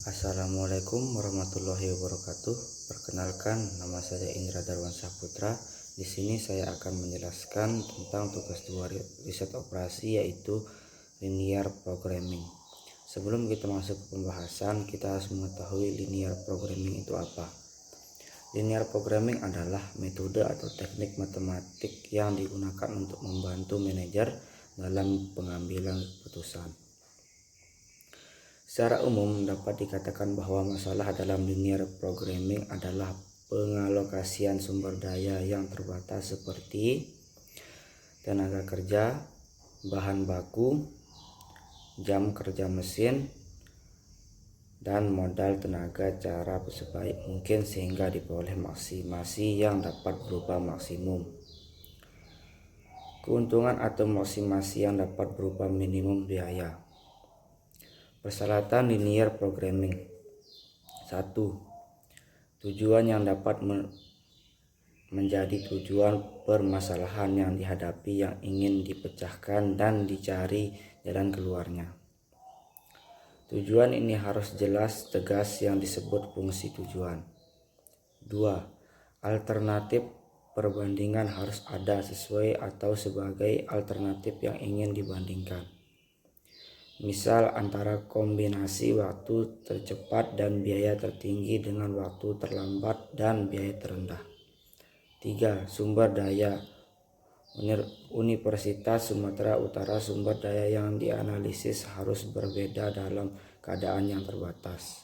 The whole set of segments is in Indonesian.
Assalamualaikum warahmatullahi wabarakatuh. Perkenalkan, nama saya Indra Darwansyah Putra. Di sini saya akan menjelaskan tentang tugas 2 riset operasi, yaitu linear programming. Sebelum kita masuk ke pembahasan, kita harus mengetahui linear programming itu apa. Linear programming adalah metode atau teknik matematik yang digunakan untuk membantu manajer dalam pengambilan keputusan. Secara umum dapat dikatakan bahwa masalah dalam linear programming adalah pengalokasian sumber daya yang terbatas seperti tenaga kerja, bahan baku, jam kerja mesin, dan modal tenaga cara sebaik mungkin sehingga diperoleh maksimasi yang dapat berupa maksimum. Keuntungan atau maksimasi yang dapat berupa minimum biaya. Persyaratan linear programming. 1. Tujuan yang dapat menjadi tujuan permasalahan yang dihadapi yang ingin dipecahkan dan dicari jalan keluarnya. Tujuan ini harus jelas tegas yang disebut fungsi tujuan. 2. Alternatif perbandingan harus ada sesuai atau sebagai alternatif yang ingin dibandingkan. Misal antara kombinasi waktu tercepat dan biaya tertinggi dengan waktu terlambat dan biaya terendah. 3. Sumber daya. Universitas Sumatera Utara sumber daya yang dianalisis harus berbeda dalam keadaan yang terbatas.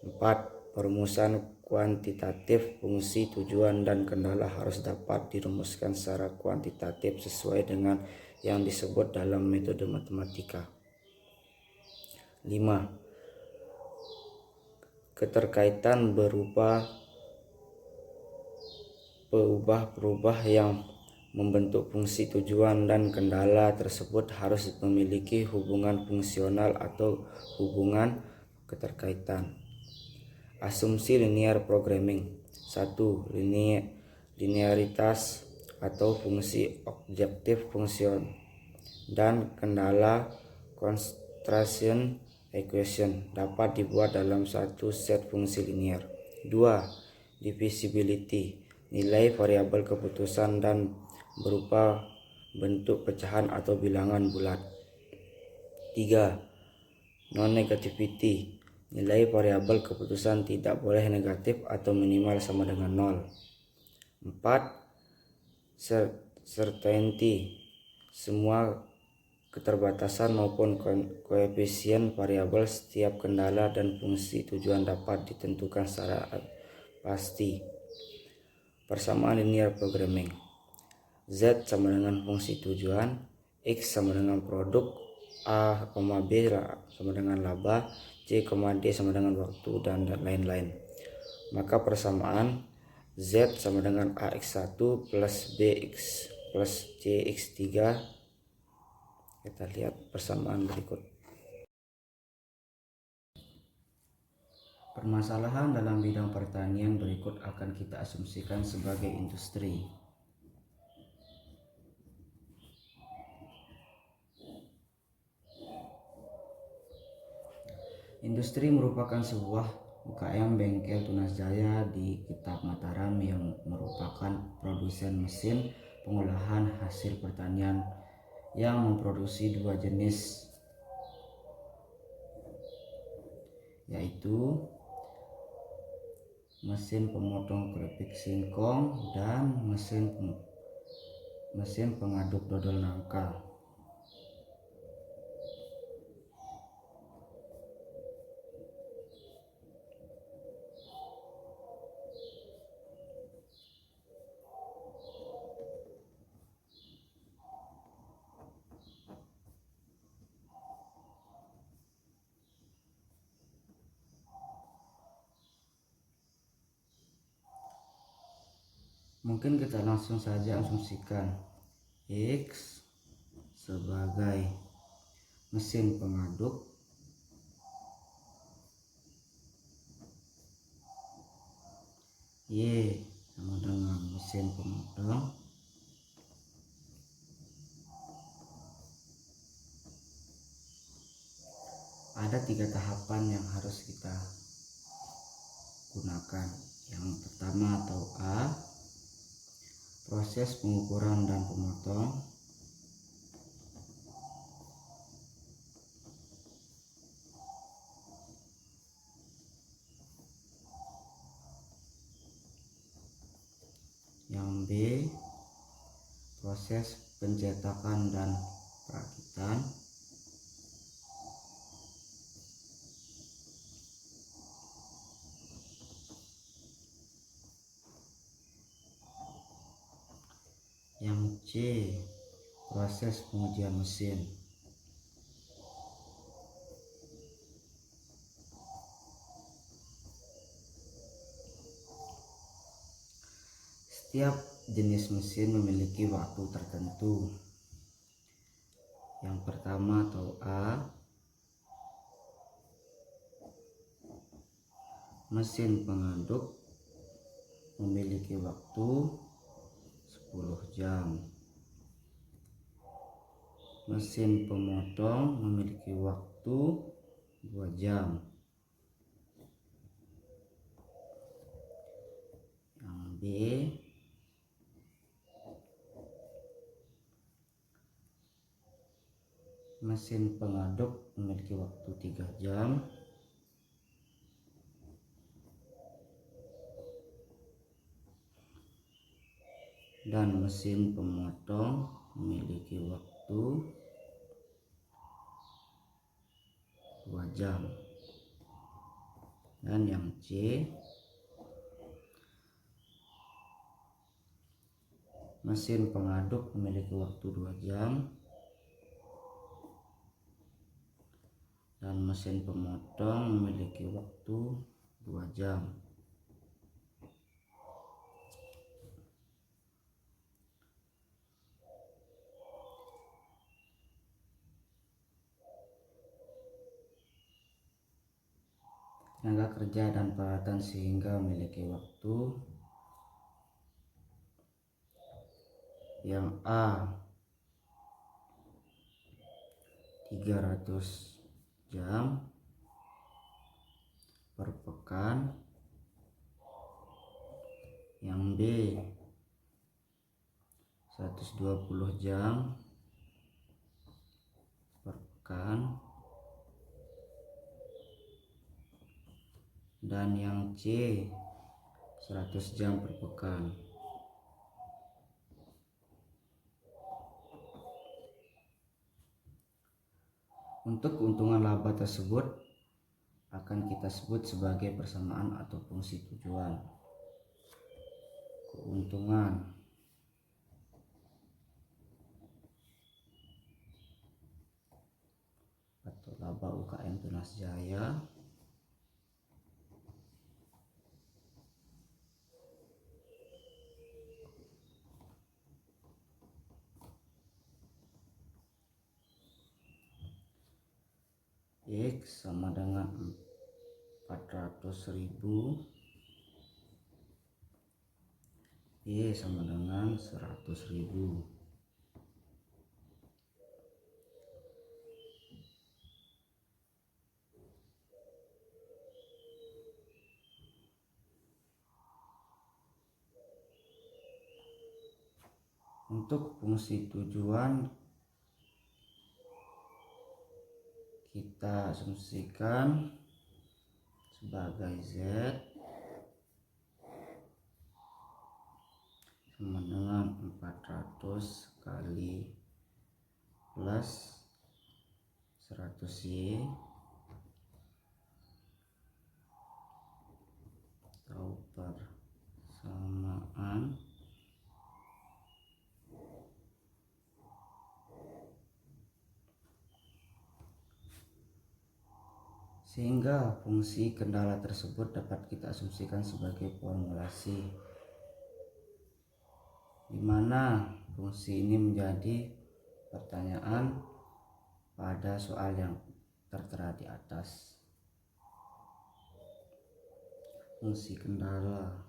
4. Perumusan kuantitatif fungsi tujuan dan kendala harus dapat dirumuskan secara kuantitatif sesuai dengan yang disebut dalam metode matematika. 5. Keterkaitan berupa peubah-perubah yang membentuk fungsi tujuan dan kendala tersebut harus memiliki hubungan fungsional atau hubungan keterkaitan. Asumsi linear programming. 1. Linearitas atau fungsi objektif fungsion dan kendala constraint equation dapat dibuat dalam satu set fungsi linear. 2. Divisibility, nilai variabel keputusan dan berupa bentuk pecahan atau bilangan bulat. 3. Non-negativity, nilai variabel keputusan tidak boleh negatif atau minimal sama dengan 0. 4. Certainty, semua keterbatasan maupun koefisien variabel setiap kendala dan fungsi tujuan dapat ditentukan secara pasti. Persamaan linear programming. Z sama dengan fungsi tujuan, X sama dengan produk, A, B sama dengan laba, C, D sama dengan waktu, dan lain-lain. Maka persamaan Z sama dengan AX1 plus BX plus CX3. Kita lihat persamaan berikut. Permasalahan dalam bidang pertanian berikut akan kita asumsikan sebagai industri. Industri merupakan sebuah UKM bengkel tunas jaya di Kitab Mataram yang merupakan produsen mesin pengolahan hasil pertanian yang memproduksi dua jenis, yaitu mesin pemotong keripik singkong dan mesin pengaduk dodol nangka. Mungkin kita langsung saja asumsikan X sebagai mesin pengaduk, Y sama dengan mesin pemotong, ada 3 tahapan yang harus gunakan. Yang pertama atau A, proses pengukuran dan pemotong. Yang B, proses pencetakan dan perakitan. Yang C, proses pengujian mesin. Setiap jenis mesin memiliki waktu tertentu. Yang pertama atau A, mesin pengaduk memiliki waktu 10 jam. Mesin pemotong memiliki waktu 2 jam. Yang B, mesin pengaduk memiliki waktu 3 jam. Dan mesin pemotong memiliki waktu 2 jam. Dan yang C, mesin pengaduk memiliki waktu 2 jam. Dan mesin pemotong memiliki waktu 2 jam. Tenaga kerja dan peralatan sehingga memiliki waktu. Yang A, 300 jam per pekan. Yang B, 120 jam per pekan. Dan yang C, 100 jam per pekan. Untuk keuntungan laba tersebut akan kita sebut sebagai persamaan atau fungsi tujuan. Keuntungan atau laba UKM Tunas Jaya X sama dengan 400.000, Y sama dengan 100.000. Untuk fungsi tujuan kita asumsikan sebagai Z sama dengan 400 kali plus 100Y atau persamaan sehingga fungsi kendala tersebut dapat kita asumsikan sebagai formulasi, di mana fungsi ini menjadi pertanyaan pada soal yang tertera di atas. Fungsi kendala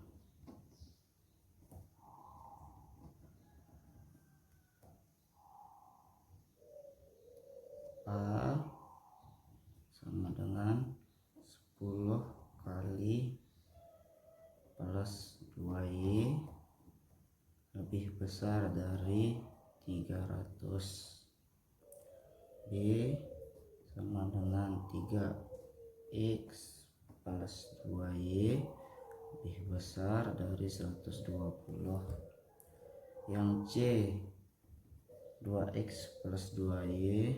A sama dengan 10 kali plus 2Y lebih besar dari 300. B sama dengan 3x plus 2y lebih besar dari 120. Yang C 2x plus 2y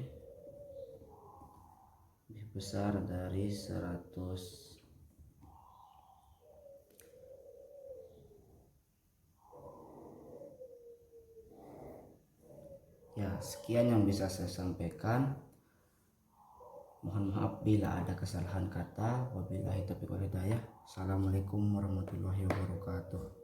lebih besar dari 100. Ya, sekian yang bisa saya sampaikan. Mohon maaf bila ada kesalahan kata. Wabillahi taufiq wal hidayah. Assalamualaikum warahmatullahi wabarakatuh.